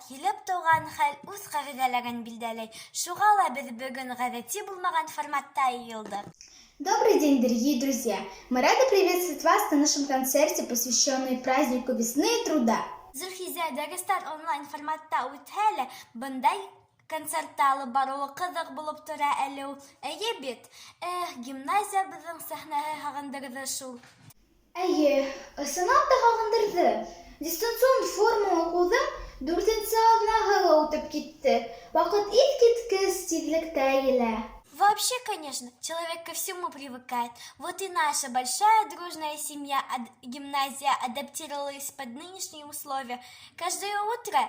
килеп туган хәл үз кагыйдәләрен билдәләй. Шуңа ла без бүген гадәти булмаган форматта йыелдык. Добрый день, дорогие друзья! Мы рады приветствовать вас на нашем концерте, посвященном празднику весны и труда. Зөлхизә дәрестәр онлайн форматта үтһә лә, бындай концертта алып баруы кызык булып тора әле ул. Әйе бит? Гимназия безнең сәхнәһе һагындырды шул. Әйе, ысынлап та һагындырды. Дистанцион форма укудым 4-нче атнага үтеп китте. Вакыт искиткеч тизлектә елә. Вообще, конечно, человек ко всему привыкает. Вот и наша большая дружная семья гимназия адаптировалась под нынешние условия. Каждое утро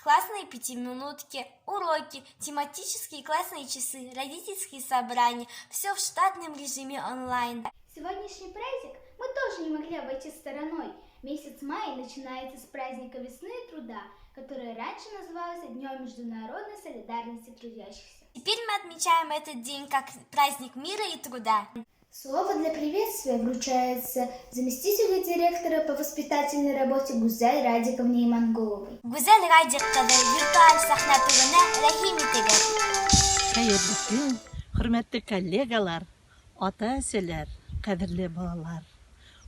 классные 5-минутки, уроки, тематические классные часы, родительские собрания. Все в штатном режиме онлайн. Сегодняшний праздник мы тоже не могли обойти стороной. Месяц мая начинается с праздника весны и труда, который раньше назывался Днем международной солидарности трудящихся. Теперь мы отмечаем этот день как праздник мира и труда. Слово для приветствия вручается заместителю директора по воспитательной работе Гузель Радиковне Имангуловой. Гузель Радиковна виртуаль сахна турына рәхим итегез. Хәерле көн, хөрмәтле коллегалар, ата-әсәләр, кадерле балалар.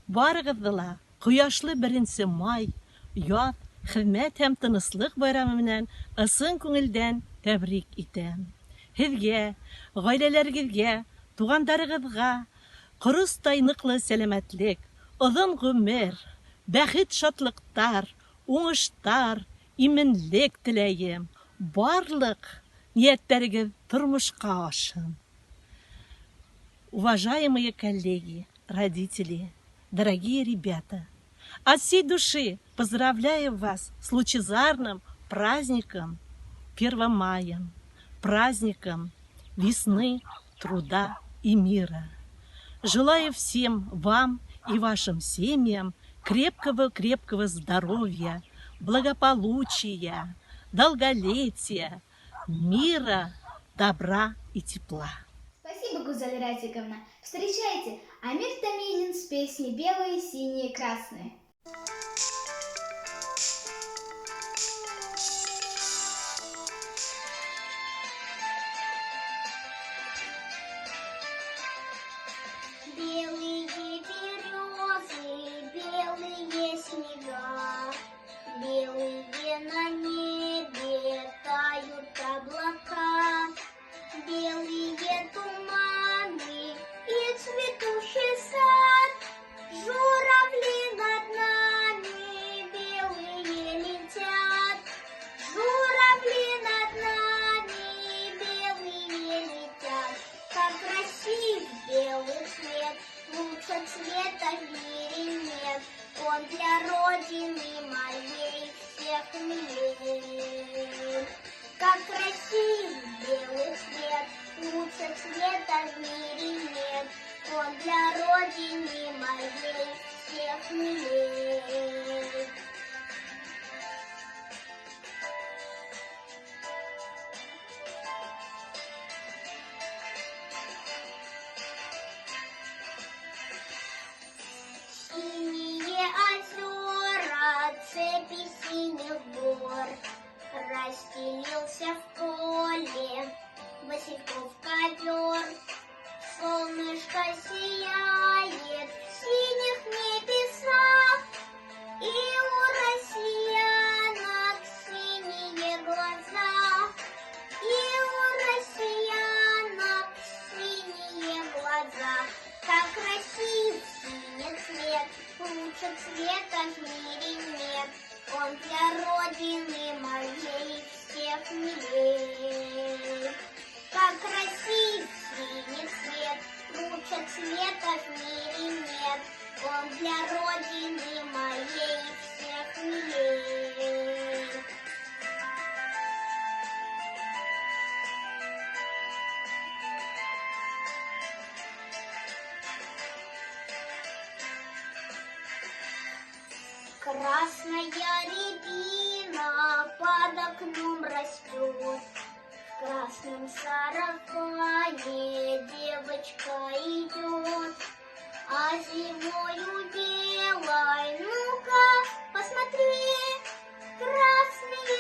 Барыгызны ла кояшлы 1 май, яз, хезмәт һәм тынычлык байрамы белән ысын күңелдән тәбрик итәм. Һезгә, гаиләләрегезгә, тугандарыгызга корыстай ныклы сәламәтлек, озын гомер, бәхет, шатлыктар, уңыштар, именлек теләйем. Барлык ниятләрегез тормышка ашын. Уважаемые коллеги, родители, дорогие ребята, от всей души поздравляю вас с лучезарным праздником 1 мая, праздником весны, труда и мира. Желаю всем вам и вашим семьям крепкого здоровья, благополучия, долголетия, мира, добра и тепла. Спасибо, Гузель Радиковна. Встречайте, Амир Тамилин с песней «Белые, синие, красные». Белые березы, белые снега, белые на небе тают облака, белые туманы и цветущий сад, журавли над нами белые летят, журавли над нами белые летят. Как красив белый цвет, лучше цвета в мире нет, он для Родины моей всех милее. Как красив белый цвет, лучше цвета в мире нет, он для Родины моей всех милее. Синие озера, цепи синих гор, расстелился в поле Васильков ковер. Солнышко сияет в синих небесах, и у россиянок синие глаза, и у россиянок синие глаза. Как красив синий цвет, лучше цвета в мире нет, он для Родины моей всех милее. Как красив синий цвет, лучше цвета в мире нет, он для Родины моей всех милее. Красная рябина под окном растет, в красном сарафане девочка идет, а зимою белой, ну-ка, посмотри, красные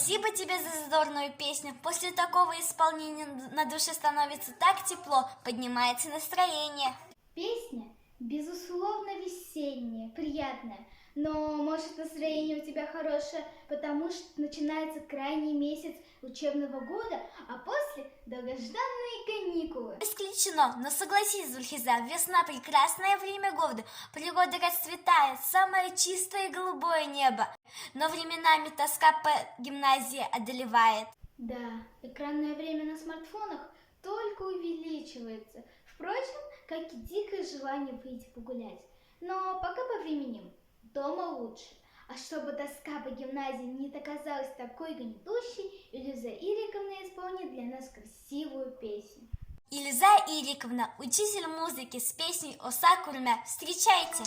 Спасибо тебе за задорную песню. После такого исполнения на душе становится так тепло, поднимается настроение. Песня, безусловно, весенняя, приятная. Но, может, настроение у тебя хорошее, потому что начинается крайний месяц учебного года, а после долгожданные каникулы. Исключено, но согласись, Зульхиза, весна — прекрасное время года, природа расцветает, самое чистое и голубое небо, но временами тоска по гимназии одолевает. Да, экранное время на смартфонах только увеличивается. Впрочем, как и дикое желание выйти погулять. Но пока повременим, дома лучше. А чтобы тоска по гимназии не оказалась такой гнетущей, Ильза Ириковна исполнит для нас красивую песню. Ильза Ириковна, учитель музыки с песней «Оса Курмя». Встречайте!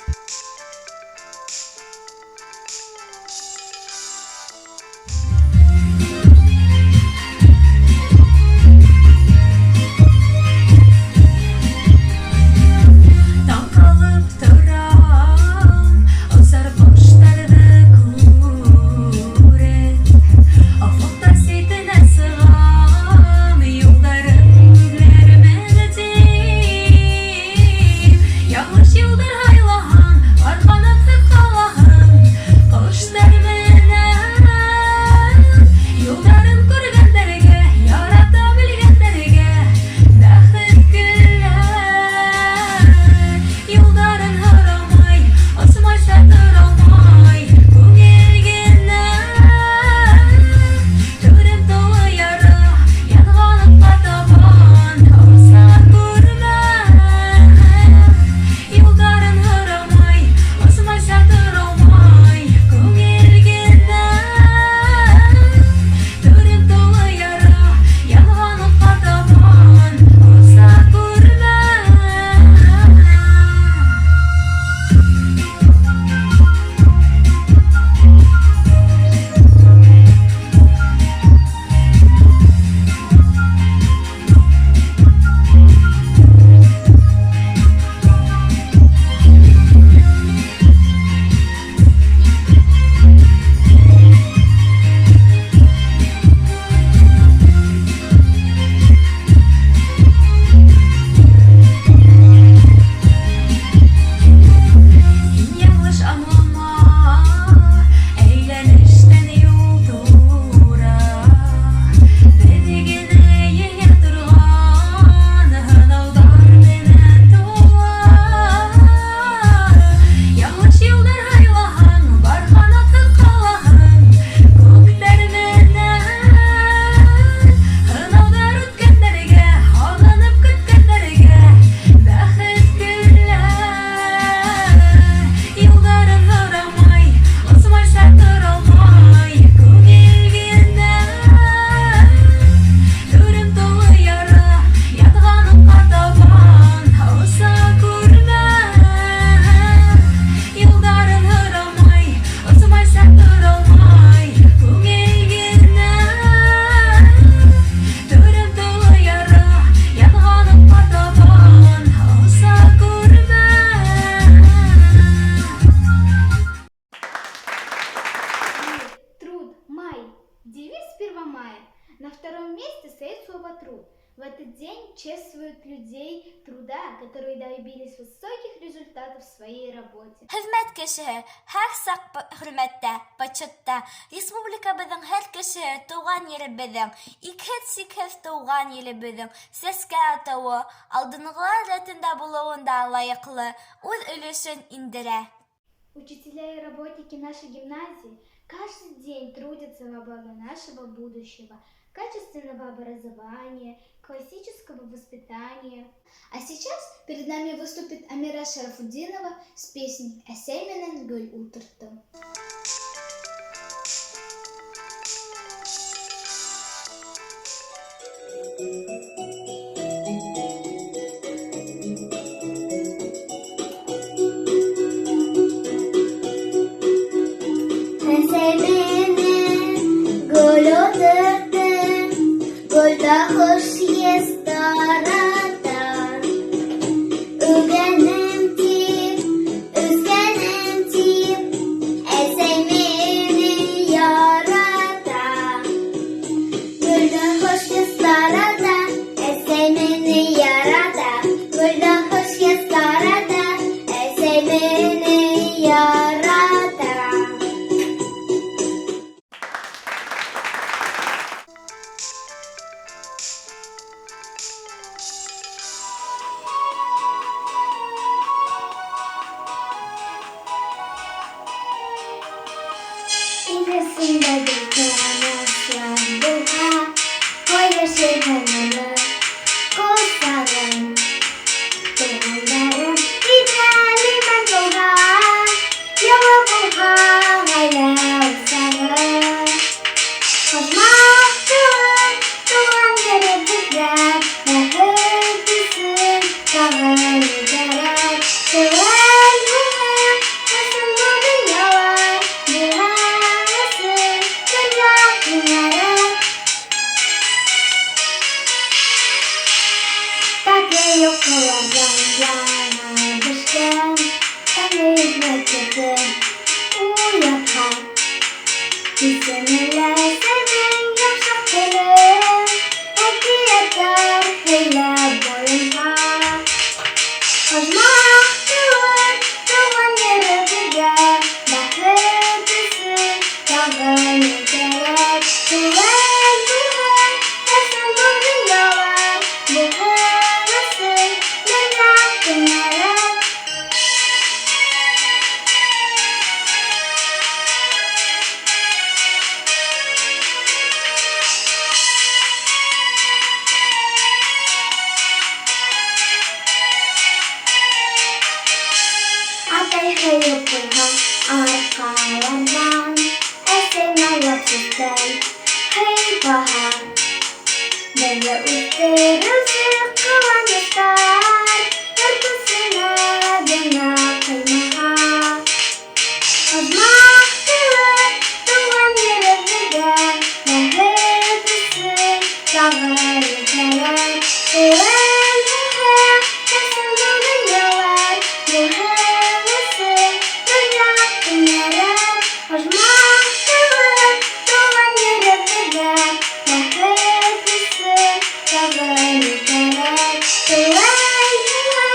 На втором месте стоит слово «труд». В этот день чествуют людей труда, которые добились высоких результатов в своей работе. Хезмәт кешеһе һәр саҡ хөрмәттә, почетта. Республикабыҙҙың һәр кешеһе тыуған еребеҙҙең, икһеҙ-сикһеҙ тыуған еребеҙҙең сәскә атауы, алдынғылар рәтендә булыуында лайыҡлы үҙ өлөшөн индерә. Учителя и работники нашей гимназии каждый день трудятся во благо нашего будущего, качественного образования, классического воспитания. А сейчас перед нами выступит Амира Шарафуддинова с песней «Әсәйменен гөл утыртты». Say me. Gülden hoş kız sarada, esemini yarada. Gülden hoş kız sarada, esemini yarada. İlesinde bir kanatlar buha, koyuşu kanalı, kusarım. Beğenlerim gidelim ben buha, yola buha, hayla usarım. Koşmak duvar, duvar yere tükler, mehütüsün, dağını gerek. Duvar buha, nasıl bu dünyalar, buhasın, dünya bunlara. Takı yok olardan yana düşken, tanı hizmetçisi, uyapar. Bizimle sevin yumuşak dilim, hediye eder hile boyunca. Koşmak duvar, duvar yere gider, bakıcısı, dağını gerek. Duvar duvar, nasıl bu dünyalar, bu hevesın, dünya bunlara. Ateşe yapılha arkalardan, esenler yapıştır, hey bahar. Böyle uçturursun kıvançlar, yurtusuna dünya kıymaha. Koşmak duvar, duvar yere gider, mehütüsün, dağını gerek. Duvar buha, nasıl bu dünyalar, bu hevesın, dünya bunlara. Koşmak duvar, duvar yere gider, mehütüsün, dağını gerek. Duvar buha,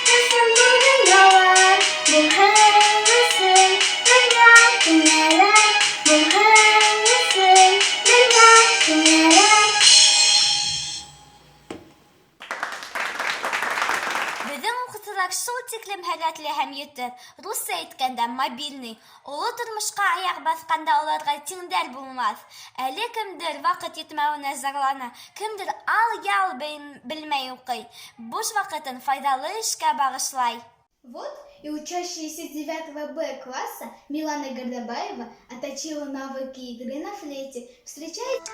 nasıl bu dünyalar, bu hevesın, dünya bunlara. Bu hevesın, dünya bunlara. Беҙҙең уҡытыуҙар шул тиклем һәләтле һәм етер. Русса әйткәндә мобильный. Оло тормошҡа аяҡ баҫҡанда уларға тиңдәр булмаҫ. Әле кемдер ваҡыт етмәүенә зарлана, кемдер ал-ял белмәй уҡый. Буш ваҡытын файҙалы эшкә бағышлай. Вот и учащаяся 9 Б класса Милана Гордобаева отточила навыки игры на флейте. Встречайте!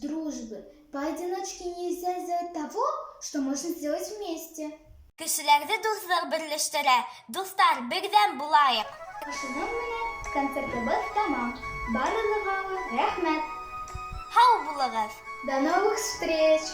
дружбы. Поодиночке нельзя сделать того, что можно сделать вместе. Кешеләрне дуслык берләштерә. Дуслар, бердәм булайык. Шуның менән концертыбыз тамам. Барыгызга рәхмәт. Һау булыгыз. До новых встреч!